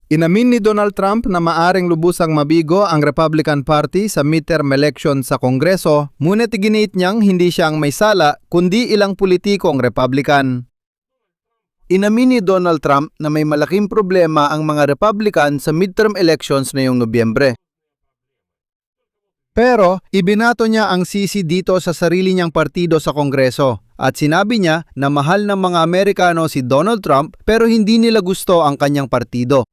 Inamin ni Donald Trump na maaring lubusang mabigo ang Republican Party sa midterm election sa Kongreso, ngunit iginiit niyang hindi siya ang may sala kundi ilang politikong Republican. Inamin ni Donald Trump na may malaking problema ang mga Republican sa midterm elections ngayong Nobyembre. Pero ibinato niya ang sisi dito sa sarili niyang partido sa Kongreso at sinabi niya na mahal ng mga Amerikano si Donald Trump pero hindi nila gusto ang kanyang partido.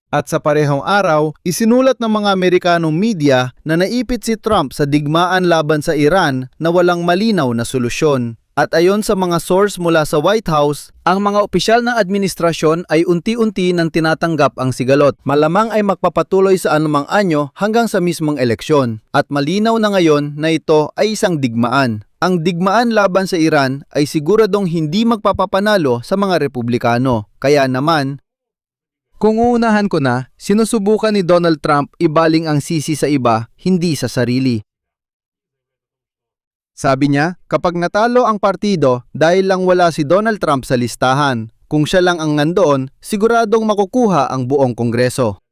At sa parehong araw, isinulat ng mga Amerikanong media na naipit si Trump sa digmaan laban sa Iran na walang malinaw na solusyon. At ayon sa mga source mula sa White House, ang mga opisyal ng administrasyon ay unti-unti nang tinatanggap ang sigalot. Malamang ay magpapatuloy sa anumang anyo hanggang sa mismong eleksyon. At malinaw na ngayon na ito ay isang digmaan. Ang digmaan laban sa Iran ay siguradong hindi magpapapanalo sa mga Republikano. Kaya naman, kung uunahan ko na, sinusubukan ni Donald Trump ibaling ang sisi sa iba, hindi sa sarili. Sabi niya, kapag natalo ang partido dahil lang wala si Donald Trump sa listahan, kung siya lang ang nandoon, siguradong makukuha ang buong Kongreso.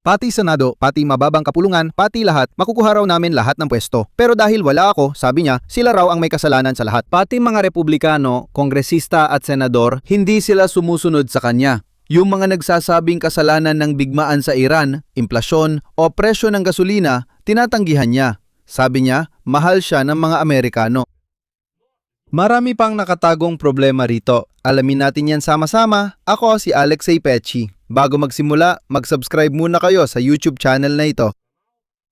Pati Senado, pati mababang kapulungan, pati lahat, makukuha raw namin lahat ng pwesto. Pero dahil wala ako, sabi niya, sila raw ang may kasalanan sa lahat. Pati mga Republikano, kongresista at senador, hindi sila sumusunod sa kanya. Yung mga nagsasabing kasalanan ng bigmaan sa Iran, inflasyon o presyo ng gasolina, tinatanggihan niya. Sabi niya, mahal siya ng mga Amerikano. Marami pang nakatagong problema rito. Alamin natin yan sama-sama. Ako si Alexei Pecci. Bago magsimula, mag-subscribe muna kayo sa YouTube channel na ito.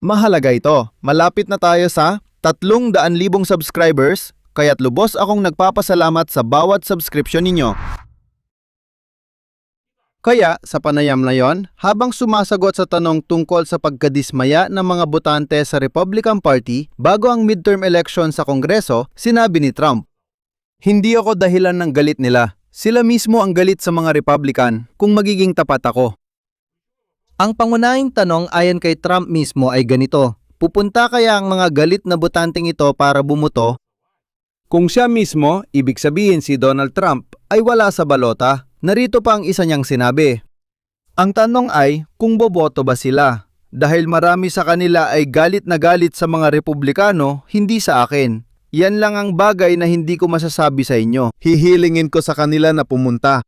Mahalaga ito. Malapit na tayo sa 300,000 subscribers, kaya't lubos akong nagpapasalamat sa bawat subscription ninyo. Kaya sa panayam na yon, habang sumasagot sa tanong tungkol sa pagkadismaya ng mga botante sa Republican Party bago ang midterm election sa Kongreso, sinabi ni Trump, "Hindi ako dahilan ng galit nila. Sila mismo ang galit sa mga Republican kung magiging tapat ako." Ang pangunahing tanong ayon kay Trump mismo ay ganito, pupunta kaya ang mga galit na botanteng ito para bumuto? Kung siya mismo, ibig sabihin si Donald Trump, ay wala sa balota. Narito pa ang isa niyang sinabi. Ang tanong ay kung boboto ba sila? Dahil marami sa kanila ay galit na galit sa mga Republikano, hindi sa akin. Yan lang ang bagay na hindi ko masasabi sa inyo. Hihilingin ko sa kanila na pumunta.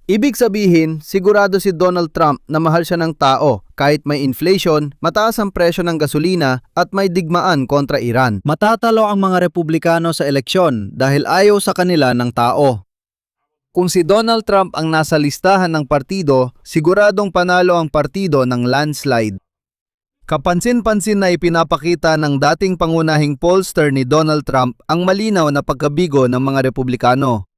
Ibig sabihin, sigurado si Donald Trump na mahal siya ng tao kahit may inflation, mataas ang presyo ng gasolina at may digmaan kontra Iran. Matatalo ang mga Republikano sa eleksyon dahil ayaw sa kanila ng tao. Kung si Donald Trump ang nasa listahan ng partido, siguradong panalo ang partido ng landslide. Kapansin-pansin na ipinapakita ng dating pangunahing pollster ni Donald Trump ang malinaw na pagkabigo ng mga Republikano.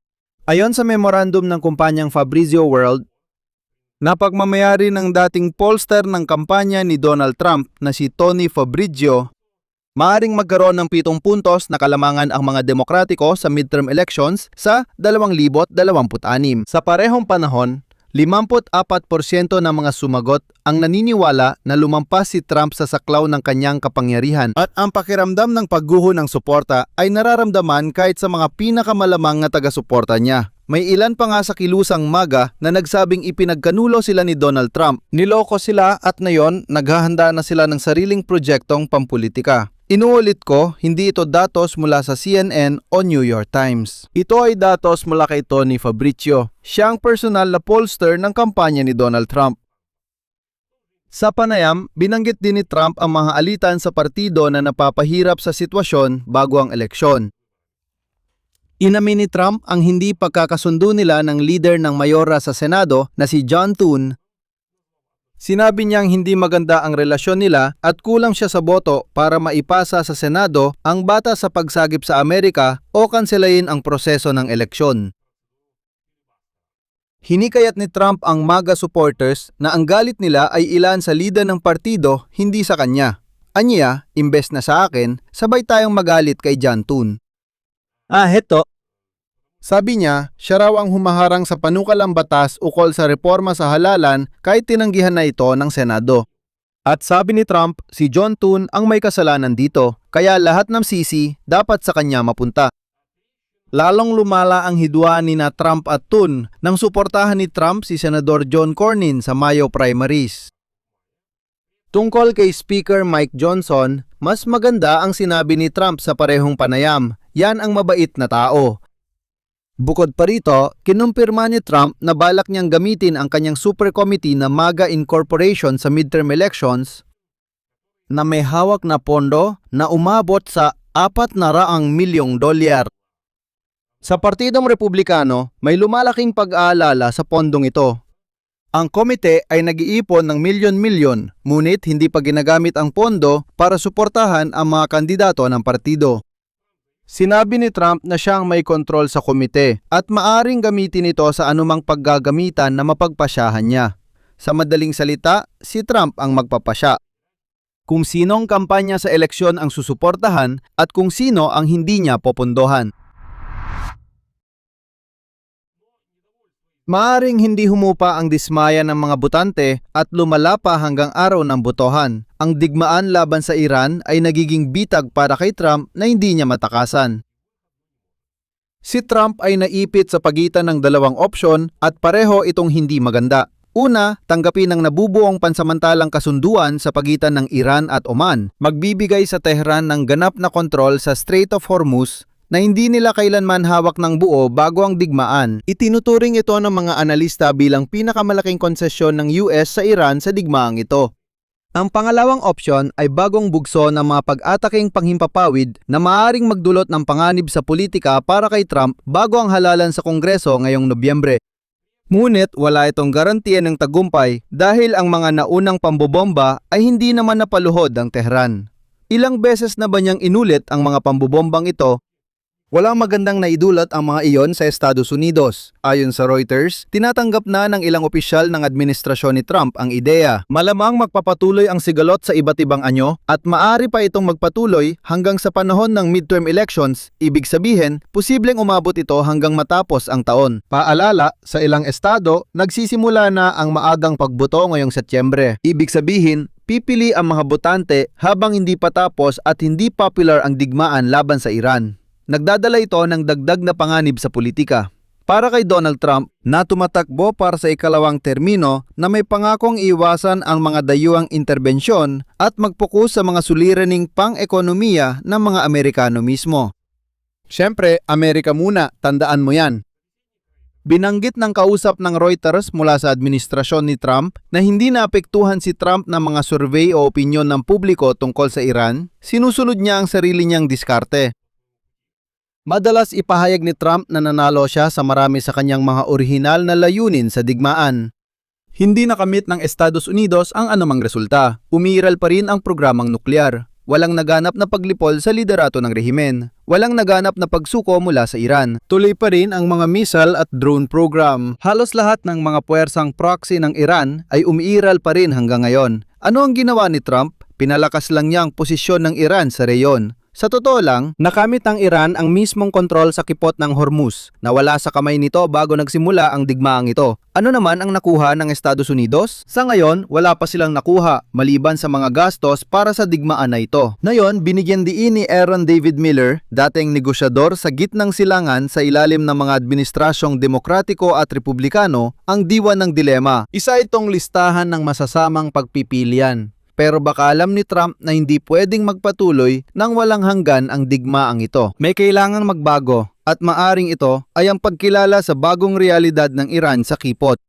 Ayon sa memorandum ng kumpanyang Fabrizio World, napagmamayari ng dating pollster ng kampanya ni Donald Trump na si Tony Fabrizio, maaring magkaroon ng 7 puntos na kalamangan ang mga Demokratiko sa midterm elections sa 2026. Sa parehong panahon, 54% ng mga sumagot ang naniniwala na lumampas si Trump sa saklaw ng kanyang kapangyarihan at ang pakiramdam ng pagguho ng suporta ay nararamdaman kahit sa mga pinakamalamang na taga-suporta niya. May ilan pa nga sa kilusang MAGA na nagsabing ipinagkanulo sila ni Donald Trump. Niloko sila at ngayon naghahanda na sila ng sariling proyektong pampulitika. Inuulit ko, hindi ito datos mula sa CNN o New York Times. Ito ay datos mula kay Tony Fabrizio. Siya ang personal na pollster ng kampanya ni Donald Trump. Sa panayam, binanggit din ni Trump ang mga alitan sa partido na napapahirap sa sitwasyon bago ang eleksyon. Inamin ni Trump ang hindi pagkakasundo nila ng leader ng mayora sa Senado na si John Thune. Sinabi niyang hindi maganda ang relasyon nila at kulang siya sa boto para maipasa sa Senado ang bata sa pagsagip sa Amerika o kanselayin ang proseso ng eleksyon. Hinikayat ni Trump ang MAGA supporters na ang galit nila ay ilan sa lider ng partido, hindi sa kanya. Aniya, imbes na sa akin, sabay tayong magalit kay John Thune. Heto. Sabi niya, siya raw ang humaharang sa panukalang batas ukol sa reforma sa halalan kahit tinanggihan na ito ng Senado. At sabi ni Trump, si John Thune ang may kasalanan dito, kaya lahat ng sisi dapat sa kanya mapunta. Lalong lumala ang hidwaan ni na Trump at Thun nang suportahan ni Trump si Senador John Cornyn sa Mayo primaries. Tungkol kay Speaker Mike Johnson, mas maganda ang sinabi ni Trump sa parehong panayam. Yan ang mabait na tao. Bukod pa rito, kinumpirma ni Trump na balak niyang gamitin ang kanyang super committee na MAGA Incorporation sa midterm elections na may hawak na pondo na umabot sa $400 milyong. Sa Partidong Republikano, may lumalaking pag-aalala sa pondong ito. Ang komite ay nag-iipon ng milyon-milyon, ngunit hindi pa ginagamit ang pondo para suportahan ang mga kandidato ng partido. Sinabi ni Trump na siya ang may kontrol sa komite at maaring gamitin ito sa anumang paggagamitan na mapagpasyahan niya. Sa madaling salita, si Trump ang magpapasya. Kung sinong kampanya sa eleksyon ang susuportahan at kung sino ang hindi niya popondohan. Maaring hindi humupa ang dismaya ng mga botante at lumala pa hanggang araw ng botohan. Ang digmaan laban sa Iran ay nagiging bitag para kay Trump na hindi niya matakasan. Si Trump ay naipit sa pagitan ng dalawang opsyon at pareho itong hindi maganda. Una, tanggapin ang nabubuong pansamantalang kasunduan sa pagitan ng Iran at Oman. Magbibigay sa Tehran ng ganap na kontrol sa Strait of Hormuz na hindi nila kailanman hawak ng buo bago ang digmaan. Itinuturing ito ng mga analista bilang pinakamalaking konsesyon ng US sa Iran sa digmaang ito. Ang pangalawang opsyon ay bagong bugso ng mga pag-ataking panghimpapawid na maaaring magdulot ng panganib sa politika para kay Trump bago ang halalan sa Kongreso ngayong Nobyembre. Ngunit wala itong garantiya ng tagumpay dahil ang mga naunang pambobomba ay hindi naman napaluhod ang Tehran. Ilang beses na ba niyang inulit ang mga pambobombang ito? Walang magandang naidulot ang mga iyon sa Estados Unidos. Ayon sa Reuters, tinatanggap na ng ilang opisyal ng administrasyon ni Trump ang ideya. Malamang magpapatuloy ang sigalot sa iba't ibang anyo at maaari pa itong magpatuloy hanggang sa panahon ng midterm elections. Ibig sabihin, posibleng umabot ito hanggang matapos ang taon. Paalala, sa ilang estado, nagsisimula na ang maagang pagboto ngayong Setyembre. Ibig sabihin, pipili ang mga botante habang hindi pa tapos at hindi popular ang digmaan laban sa Iran. Nagdadala ito ng dagdag na panganib sa politika. Para kay Donald Trump na tumatakbo para sa ikalawang termino na may pangakong iwasan ang mga dayuhang interbensyon at magpokus sa mga suliraning pang-ekonomiya ng mga Amerikano mismo. Siyempre, Amerika muna, tandaan mo yan. Binanggit ng kausap ng Reuters mula sa administrasyon ni Trump na hindi naapektuhan si Trump ng mga survey o opinyon ng publiko tungkol sa Iran, sinusunod niya ang sarili niyang diskarte. Madalas ipahayag ni Trump na nanalo siya sa marami sa kanyang mga orihinal na layunin sa digmaan. Hindi nakamit ng Estados Unidos ang anumang resulta. Umiiral pa rin ang programang nuklear. Walang naganap na paglipol sa liderato ng rehimen. Walang naganap na pagsuko mula sa Iran. Tuloy pa rin ang mga missile at drone program. Halos lahat ng mga puwersang proxy ng Iran ay umiiral pa rin hanggang ngayon. Ano ang ginawa ni Trump? Pinalakas lang niya ang posisyon ng Iran sa reyon. Sa totoo lang, nakamit ng Iran ang mismong kontrol sa kipot ng Hormuz. Nawala sa kamay nito bago nagsimula ang digmaang ito. Ano naman ang nakuha ng Estados Unidos? Sa ngayon, wala pa silang nakuha, maliban sa mga gastos para sa digmaan na ito. Ngayon, binigyan diin ni Aaron David Miller, dating negosyador sa gitnang silangan sa ilalim ng mga administrasyong demokratiko at republikano, ang diwa ng dilema. Isa itong listahan ng masasamang pagpipilian. Pero baka alam ni Trump na hindi pwedeng magpatuloy nang walang hanggan ang digmaang ito. May kailangang magbago at maaring ito ay ang pagkilala sa bagong realidad ng Iran sa kipot.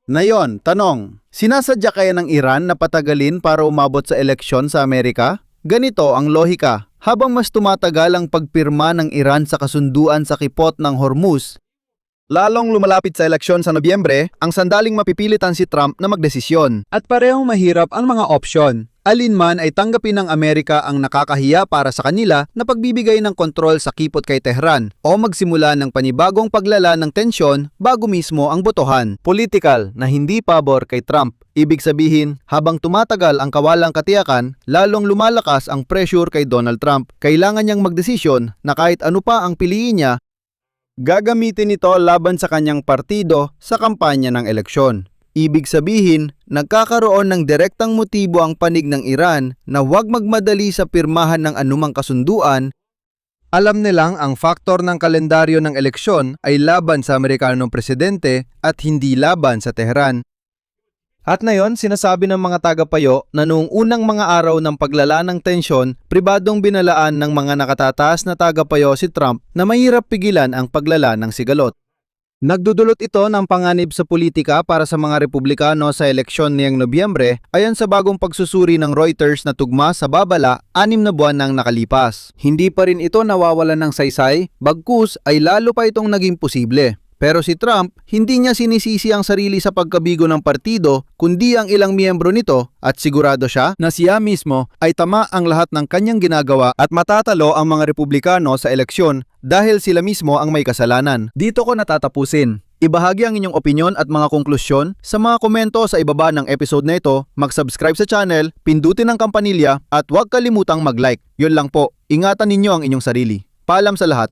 Ngayon, tanong, sinasadya kaya ng Iran na patagalin para umabot sa eleksyon sa Amerika? Ganito ang lohika. Habang mas tumatagal ang pagpirma ng Iran sa kasunduan sa kipot ng Hormuz, lalong lumalapit sa eleksyon sa Nobyembre, ang sandaling mapipilitan si Trump na magdesisyon. At parehong mahirap ang mga opsyon. Alinman ay tanggapin ng Amerika ang nakakahiya para sa kanila na pagbibigay ng kontrol sa kipot kay Tehran o magsimula ng panibagong paglala ng tensyon bago mismo ang botohan. Political na hindi pabor kay Trump. Ibig sabihin, habang tumatagal ang kawalang katiyakan, lalong lumalakas ang pressure kay Donald Trump. Kailangan niyang magdesisyon na kahit ano pa ang piliin niya, gagamitin ito laban sa kanyang partido sa kampanya ng eleksyon. Ibig sabihin, nagkakaroon ng direktang motibo ang panig ng Iran na huwag magmadali sa pirmahan ng anumang kasunduan. Alam nilang ang faktor ng kalendaryo ng eleksyon ay laban sa Amerikanong presidente at hindi laban sa Tehran. At ngayon, sinasabi ng mga tagapayo na noong unang mga araw ng paglala ng tensyon, pribadong binalaan ng mga nakatataas na tagapayo si Trump na mahirap pigilan ang paglala ng sigalot. Nagdudulot ito ng panganib sa politika para sa mga Republikano sa eleksyon niyang Nobyembre ayon sa bagong pagsusuri ng Reuters na tugma sa babala 6 na buwan nang nakalipas. Hindi pa rin ito nawawalan ng saysay, bagkus ay lalo pa itong naging posible. Pero si Trump, hindi niya sinisisi ang sarili sa pagkabigo ng partido, kundi ang ilang miyembro nito at sigurado siya na siya mismo ay tama ang lahat ng kanyang ginagawa at matatalo ang mga Republikano sa eleksyon dahil sila mismo ang may kasalanan. Dito ko natatapusin. Ibahagi ang inyong opinyon at mga konklusyon sa mga komento sa ibaba ng episode na ito, mag-subscribe sa channel, pindutin ang kampanilya at huwag kalimutang mag-like. Yun lang po, ingatan ninyo ang inyong sarili. Paalam sa lahat.